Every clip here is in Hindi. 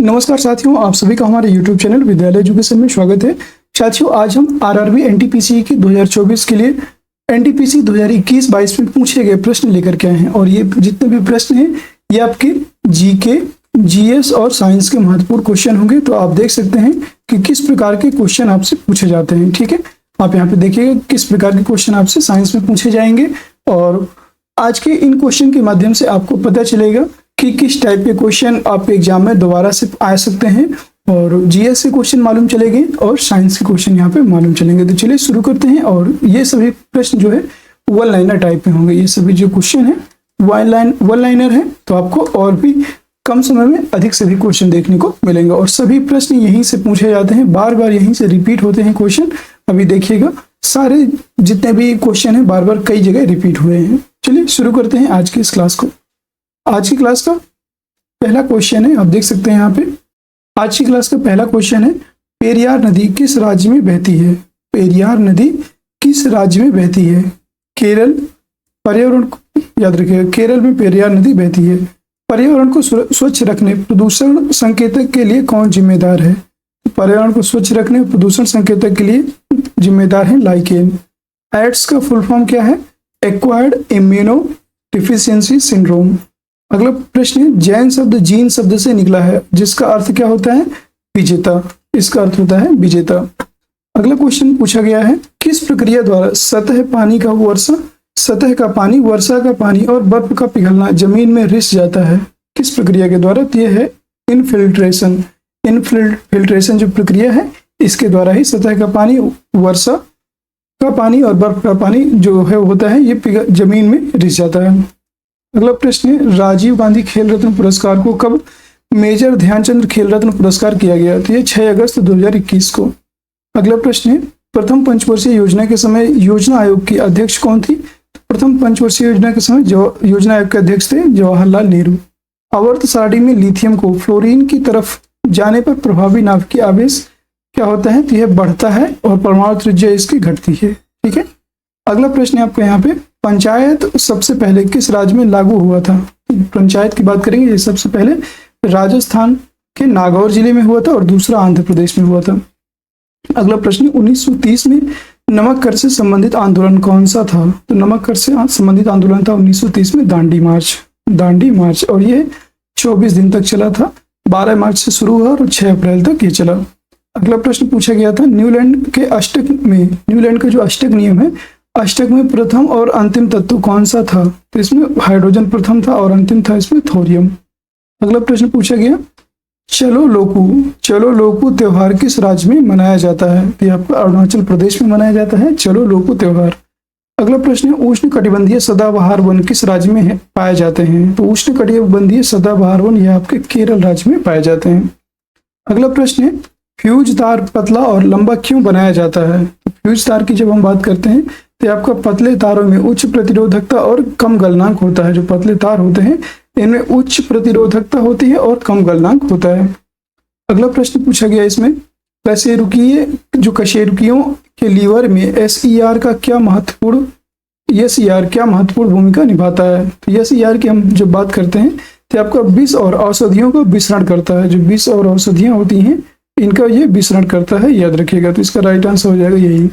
नमस्कार साथियों, आप सभी का हमारे YouTube चैनल विद्यालय एजुकेशन में स्वागत है। साथियों, आज हम आरआरबी एनटीपीसी की 2024 के लिए एनटीपीसी 2021-22 में पूछे गए प्रश्न लेकर के आए हैं। और ये जितने भी प्रश्न हैं ये आपके जीके, जीएस और साइंस के महत्वपूर्ण क्वेश्चन होंगे। तो आप देख सकते हैं कि किस प्रकार के क्वेश्चन आपसे पूछे जाते हैं। ठीक है, आप यहाँ पे देखिएगा किस प्रकार के क्वेश्चन आपसे साइंस में पूछे जाएंगे। और आज के इन क्वेश्चन के माध्यम से आपको पता चलेगा कि किस टाइप के क्वेश्चन आपके एग्जाम में दोबारा से आ सकते हैं। और जीएस से क्वेश्चन मालूम चलेंगे और साइंस के क्वेश्चन यहाँ पे मालूम चलेंगे। तो चलिए शुरू करते हैं। और ये सभी प्रश्न जो है वन लाइनर टाइप में होंगे। ये सभी जो क्वेश्चन है वन लाइनर है, तो आपको और भी कम समय में अधिक से अधिक क्वेश्चन देखने को मिलेंगे। और सभी प्रश्न यहीं से पूछे जाते हैं, बार बार यहीं से रिपीट होते हैं क्वेश्चन। अभी देखिएगा सारे जितने भी क्वेश्चन है बार बार कई जगह रिपीट हुए हैं। चलिए शुरू करते हैं आज की इस क्लास को। आज की क्लास का पहला क्वेश्चन है, आप देख सकते हैं यहाँ पे। आज की क्लास का पहला क्वेश्चन है, पेरियार नदी किस राज्य में बहती है? पेरियार नदी किस राज्य में बहती है? केरल। पर्यावरण याद रखिएगा, केरल में पेरियार नदी बहती है। पर्यावरण को स्वच्छ रखने प्रदूषण संकेतक के लिए कौन जिम्मेदार है? पर्यावरण को स्वच्छ रखने प्रदूषण संकेतक के लिए जिम्मेदार है लाइकेन। एड्स का फुल फॉर्म क्या है? Acquired immuno deficiency syndrome. अगला प्रश्न है, जैन शब्द जीन शब्द से निकला है जिसका अर्थ क्या होता है? विजेता। इसका अर्थ होता है विजेता। अगला क्वेश्चन पूछा गया है, किस प्रक्रिया द्वारा सतह का पानी, वर्षा का पानी और बर्फ का पिघलना जमीन में रिस जाता है? किस प्रक्रिया के द्वारा? तो यह है इनफिल्ट्रेशन। इनफिल्ट्रेशन जो प्रक्रिया है इसके द्वारा ही सतह का पानी, वर्षा का पानी और बर्फ का पानी जो है होता है ये जमीन में रिस जाता है। अगला प्रश्न है, राजीव गांधी खेल रत्न पुरस्कार को कब मेजर ध्यानचंद खेल रत्न पुरस्कार किया गया? तो ये 6 अगस्त 2021 को। अगला प्रश्न है, प्रथम पंचवर्षीय योजना के समय योजना आयोग की अध्यक्ष कौन थी? प्रथम पंचवर्षीय योजना के समय जो योजना आयोग के अध्यक्ष थे जवाहरलाल नेहरू। आवर्त सारणी में लिथियम को फ्लोरीन की तरफ जाने पर प्रभावी नाभिकीय आवेश क्या होता है? तो यह बढ़ता है और परमाणु त्रिज्या इसकी घटती है। ठीक है। अगला प्रश्न है आपको यहाँ पे, पंचायत सबसे पहले किस राज्य में लागू हुआ था? पंचायत की बात करेंगे, ये सबसे पहले राजस्थान के नागौर जिले में हुआ था और दूसरा आंध्र प्रदेश में हुआ था। अगला प्रश्न, 1930 में नमक कर से संबंधित आंदोलन कौन सा था? तो नमक कर से संबंधित आंदोलन था 1930 में दांडी मार्च। और ये 24 दिन तक चला था। 12 मार्च से शुरू हुआ और 6 अप्रैल तक ये चला। अगला प्रश्न पूछा गया था, न्यूलैंड का जो अष्टक नियम है, अष्टक में प्रथम और अंतिम तत्व कौन सा था? तो इसमें हाइड्रोजन प्रथम था और अंतिम था इसमें थोरियम। अगला प्रश्न पूछा गया, चलो लोकू त्योहार किस राज्य में मनाया जाता है? तो आपका अरुणाचल प्रदेश में मनाया जाता है चलो लोकू त्योहार। अगला प्रश्न है, उष्ण कटिबंधीय सदाबहार वन किस राज्य में पाए जाते हैं? तो उष्ण कटिबंधीय सदाबहार वन यह आपके केरल राज्य में पाए जाते हैं। अगला प्रश्न है, फ्यूज तार पतला और लंबा क्यों बनाया जाता है? तो फ्यूज तार की जब हम बात करते हैं तो आपका पतले तारों में उच्च प्रतिरोधकता और कम गलनांक होता है। जो पतले तार होते हैं इनमें उच्च प्रतिरोधकता होती है और कम गलनांक होता है। अगला प्रश्न पूछा गया इसमें, कशेरुकियों के लीवर में एसईआर क्या महत्वपूर्ण भूमिका निभाता है? तो एसईआर की हम जब बात करते हैं तो आपका विष और औषधियों का विसरण करता है। जो विष और औषधियां होती हैं इनका ये विसरण करता है, याद रखिएगा। तो इसका राइट आंसर हो जाएगा यही।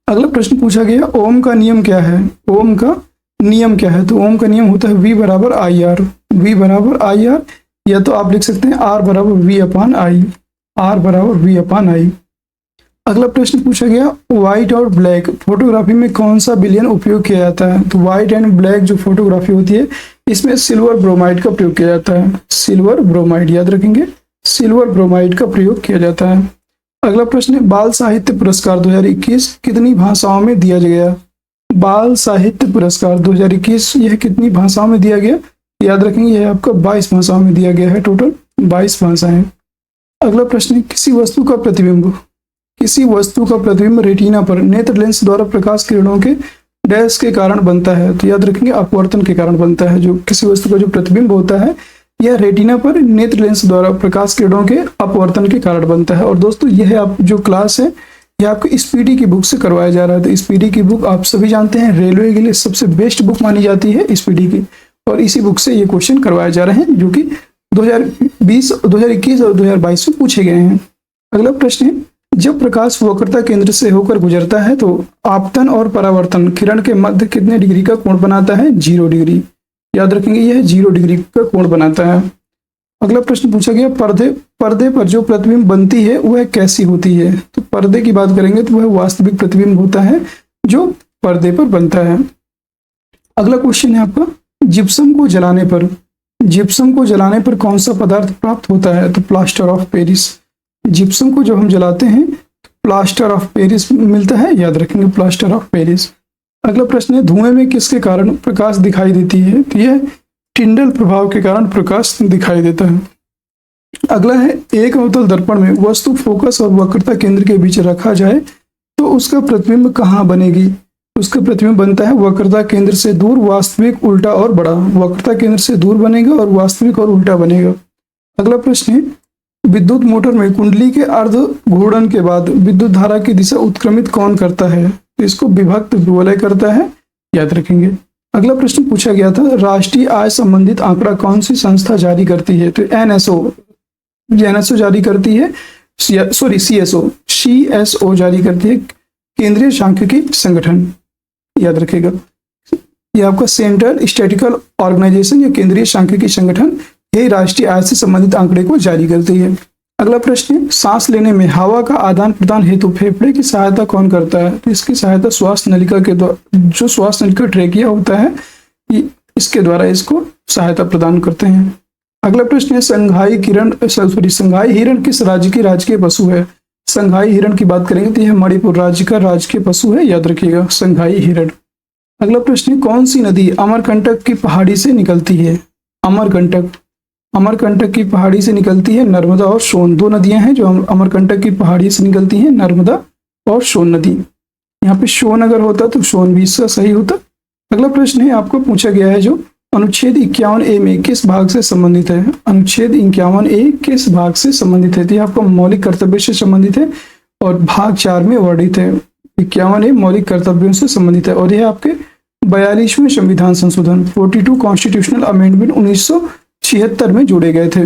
अगला प्रश्न पूछा गया, ओम का नियम क्या है? ओम का नियम क्या है? तो ओम का नियम होता है V बराबर आई आर, या तो आप लिख सकते हैं R बराबर V अपॉन आई। अगला प्रश्न पूछा गया, व्हाइट और ब्लैक फोटोग्राफी में कौन सा विलयन उपयोग किया जाता है? तो व्हाइट एंड ब्लैक जो फोटोग्राफी होती है इसमें सिल्वर ब्रोमाइड का प्रयोग किया जाता है। सिल्वर ब्रोमाइड, याद रखेंगे, सिल्वर ब्रोमाइड का प्रयोग किया जाता है। अगला प्रश्न है, बाल साहित्य पुरस्कार 2021 कितनी भाषाओं में दिया गया? बाल साहित्य पुरस्कार 2021 यह कितनी भाषाओं में दिया गया? याद रखेंगे यह आपका 22 भाषाओं में दिया गया है, टोटल 22 भाषाएं। अगला प्रश्न है, किसी वस्तु का प्रतिबिंब रेटिना पर नेत्र लेंस द्वारा प्रकाश किरणों के डैश के कारण बनता है? तो याद रखेंगे अपवर्तन के कारण बनता है। जो किसी वस्तु का जो प्रतिबिंब होता है यह रेटिना पर नेत्र लेंस द्वारा प्रकाश किरणों के अपवर्तन के कारण बनता है। और दोस्तों यह आप जो क्लास है यह आपको स्पीडी की बुक से करवाया जा रहा है। तो स्पीडी की बुक आप सभी जानते हैं रेलवे के लिए सबसे बेस्ट बुक मानी जाती है स्पीडी की, और इसी बुक से ये क्वेश्चन करवाए जा रहे हैं जो कि 2020, 2021 और 2022 में पूछे गए हैं। अगला प्रश्न है, जब प्रकाश वक्रता केंद्र से होकर गुजरता है तो आपतन और परावर्तन किरण के मध्य कितने डिग्री का कोण बनाता है? 0 डिग्री। याद रखेंगे, यह 0 डिग्री का कोण बनाता है। अगला प्रश्न पूछा गया, पर्दे पर जो प्रतिबिंब बनती है वह कैसी होती है? तो पर्दे की बात करेंगे तो वह वास्तविक प्रतिबिंब होता है जो पर्दे पर बनता है। अगला क्वेश्चन है आपका, जिप्सम को जलाने पर कौन सा पदार्थ प्राप्त होता है? तो प्लास्टर ऑफ पेरिस। जिप्सम को जब हम जलाते हैं तो प्लास्टर ऑफ पेरिस मिलता है, याद रखेंगे प्लास्टर ऑफ पेरिस। अगला प्रश्न है, धुएं में किसके कारण प्रकाश दिखाई देती है? तो यह टिंडल प्रभाव के कारण प्रकाश दिखाई देता है। अगला है, एक अवतल दर्पण में वस्तु फोकस और वक्रता केंद्र के बीच रखा जाए तो उसका प्रतिबिंब कहाँ बनेगी? उसका प्रतिबिंब बनता है वक्रता केंद्र से दूर, वास्तविक, उल्टा और बड़ा। वक्रता केंद्र से दूर बनेगा और वास्तविक और उल्टा बनेगा। अगला प्रश्न है, विद्युत मोटर में कुंडली के अर्ध घूर्णन के बाद विद्युत धारा की दिशा उत्क्रमित कौन करता है? तो इसको विभक्त विवलय करता है, याद रखेंगे। अगला प्रश्न पूछा गया था, राष्ट्रीय आय संबंधित आंकड़ा कौन सी संस्था जारी करती है? तो एनएसओ जारी करती है, सीएसओ जारी करती है, केंद्रीय सांख्यिकी संगठन, याद रखेगा। ये आपका सेंट्रल स्टैटिस्टिकल ऑर्गेनाइजेशन या केंद्रीय सांख्यिकी संगठन ये राष्ट्रीय आय से संबंधित आंकड़े को जारी करती है। अगला प्रश्न है, सांस लेने में हवा का आदान प्रदान हेतु फेफड़े की सहायता कौन करता है? तो इसकी सहायता श्वास नलिका के द्वारा, जो श्वास नलिका ट्रेकिया होता है, इसके द्वारा इसको सहायता प्रदान करते हैं। अगला प्रश्न है, संघाई हिरण किस राज्य की राजकीय पशु है? संघाई हिरण की बात करेंगे तो यह मणिपुर राज्य का राजकीय पशु है, याद रखिएगा संघाई हिरण। अगला प्रश्न है, कौन सी नदी अमरकंटक की पहाड़ी से निकलती है? अमरकंटक की पहाड़ी से निकलती है नर्मदा और सोन। दो नदियां हैं जो अमरकंटक की पहाड़ी से निकलती हैं, नर्मदा और सोन नदी। यहाँ पे सोन अगर होता तो सोन भी इसका सही होता। अगला प्रश्न है, आपको पूछा गया है, जो अनुच्छेद 51A में किस भाग से संबंधित है? अनुच्छेद 51A किस भाग से संबंधित है? तो ये आपका मौलिक कर्तव्य से संबंधित है और भाग 4 में वर्णित है। 51A मौलिक कर्तव्यों से संबंधित है और यह आपके 42वें संविधान संशोधन 42 कॉन्स्टिट्यूशनल अमेंडमेंट 1976 में जोड़े गए थे।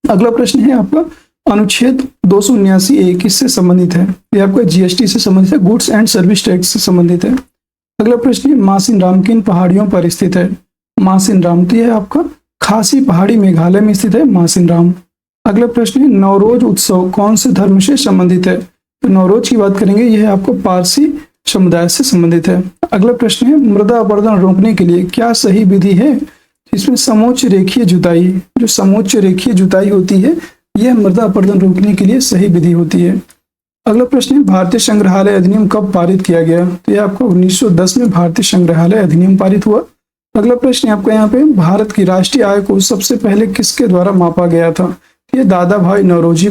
अगला प्रश्न है आपका, अनुच्छेद 279A किससे संबंधित है? ये आपका जीएसटी से संबंधित है, गुड्स एंड सर्विस टैक्स से संबंधित है। अगला प्रश्न है, मासिन राम किन पहाड़ियों पर स्थित है? मासिन राम तो यह आपका खासी पहाड़ी मेघालय में स्थित है, मासिन राम। अगला प्रश्न है, नवरोज उत्सव कौन से धर्म से संबंधित है? तो नवरोज की बात करेंगे, यह आपको पारसी समुदाय से संबंधित है। अगला प्रश्न है, मृदा अपरदन रोकने के लिए क्या सही विधि है? इसमें समोच्च रेखीय जुताई, जो समोच्च रेखीय जुताई होती है, यह मृदा अपरदन रोकने के लिए सही विधि होती है। अगला प्रश्न है, भारतीय संग्रहालय अधिनियम कब पारित किया गया? तो यह आपको 1910 में भारतीय संग्रहालय अधिनियम पारित हुआ। अगला प्रश्न है आपका यहाँ पे, भारत की राष्ट्रीय आय को सबसे पहले किसके द्वारा मापा गया था? ये दादा भाई नौरोजी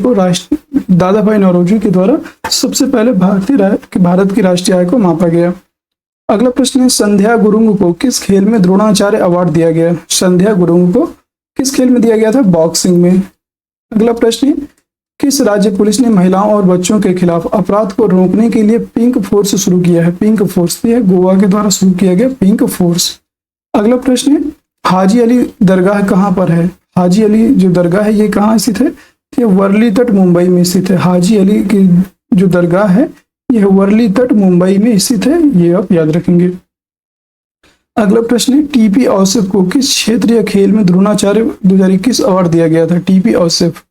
के द्वारा सबसे पहले भारत की राष्ट्रीय आय को मापा गया। अगला प्रश्न है, संध्या गुरुंग को किस खेल में द्रोणाचार्य अवार्ड दिया गया? संध्या गुरुंग को किस खेल में दिया गया था? बॉक्सिंग में। अगला प्रश्न है, किस राज्य पुलिस ने महिलाओं और बच्चों के खिलाफ अपराध को रोकने के लिए पिंक फोर्स शुरू किया है? पिंक फोर्स यह गोवा के द्वारा शुरू किया गया पिंक फोर्स। अगला प्रश्न है, हाजी अली दरगाह कहाँ पर है? हाजी अली जो दरगाह है ये कहाँ स्थित है? ये वर्ली तट मुंबई में स्थित है। हाजी अली की जो दरगाह है यह वर्ली तट मुंबई में स्थित है, ये आप याद रखेंगे। अगला प्रश्न है, टीपी औसफ को किस क्षेत्रीय खेल में द्रोणाचार्य 2021 अवार्ड दिया गया था? टीपी औसफ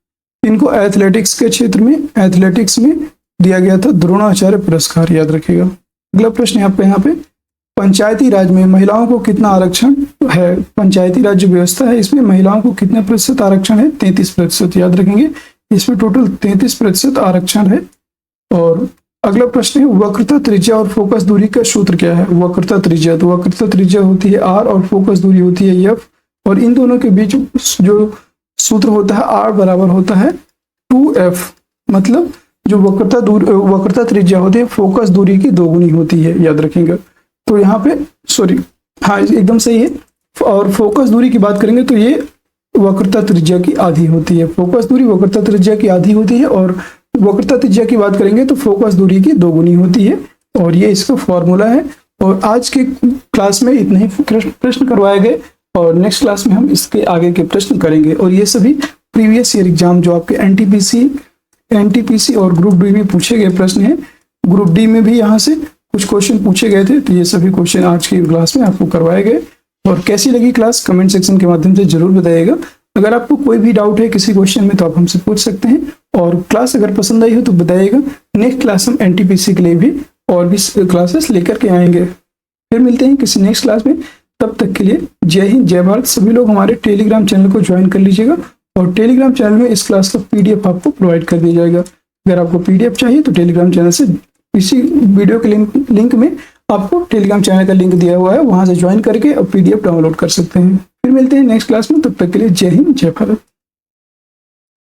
इनको एथलेटिक्स के क्षेत्र में, एथलेटिक्स में दिया गया था द्रोणाचार्य पुरस्कार, याद रखिएगा। अगला प्रश्न है आपका यहाँ पे, पंचायती राज में महिलाओं को कितना आरक्षण है? पंचायती राज जो व्यवस्था है इसमें महिलाओं को कितने प्रतिशत आरक्षण है? 33%, याद रखेंगे। इसमें टोटल 33% आरक्षण है। और अगला प्रश्न है, वक्रता त्रिज्या और फोकस दूरी का सूत्र क्या है? वक्रता त्रिज्या, तो वक्रता त्रिज्या होती है r और फोकस दूरी होती है f, और इन दोनों के बीच जो सूत्र होता है r बराबर होता है 2f। मतलब जो वक्रता त्रिज्या होती है फोकस दूरी की दोगुनी होती है, याद रखेंगे। तो यहाँ पे हाँ एकदम सही है। और फोकस दूरी की बात करेंगे तो ये वक्रता त्रिज्या की आधी होती है। फोकस दूरी वक्रता त्रिज्या की आधी होती है और वक्रता त्रिज्या की बात करेंगे तो फोकस दूरी की दोगुनी होती है, और ये इसका फॉर्मूला है। और आज के क्लास में इतने ही प्रश्न करवाए गए। और नेक्स्ट क्लास में हम इसके आगे के प्रश्न करेंगे। और ये सभी प्रीवियस ईयर एग्जाम जो आपके एनटीपीसी और ग्रुप डी में पूछे गए प्रश्न हैं। ग्रुप डी में भी यहाँ से कुछ क्वेश्चन पूछे गए थे, तो ये सभी क्वेश्चन आज की क्लास में आपको करवाए गए। और कैसी लगी क्लास कमेंट सेक्शन के माध्यम से जरूर बताइएगा। अगर आपको कोई भी डाउट है किसी क्वेश्चन में तो आप हमसे पूछ सकते हैं। और क्लास अगर पसंद आई हो तो बताइएगा। नेक्स्ट क्लास हम एनटीपीसी के लिए भी और भी क्लासेस लेकर के आएंगे। फिर मिलते हैं किसी नेक्स्ट क्लास में, तब तक के लिए जय हिंद जय भारत। सभी लोग हमारे टेलीग्राम चैनल को ज्वाइन कर लीजिएगा और टेलीग्राम चैनल में इस क्लास का पीडीएफ आपको प्रोवाइड कर दिया जाएगा। अगर आपको पीडीएफ चाहिए तो टेलीग्राम चैनल से इसी वीडियो के लिंक में आपको टेलीग्राम चैनल का लिंक दिया हुआ है, वहां से ज्वाइन करके और पीडीएफ डाउनलोड कर सकते हैं। फिर मिलते हैं नेक्स्ट क्लास में, तब तक के लिए जय हिंद जय भारत।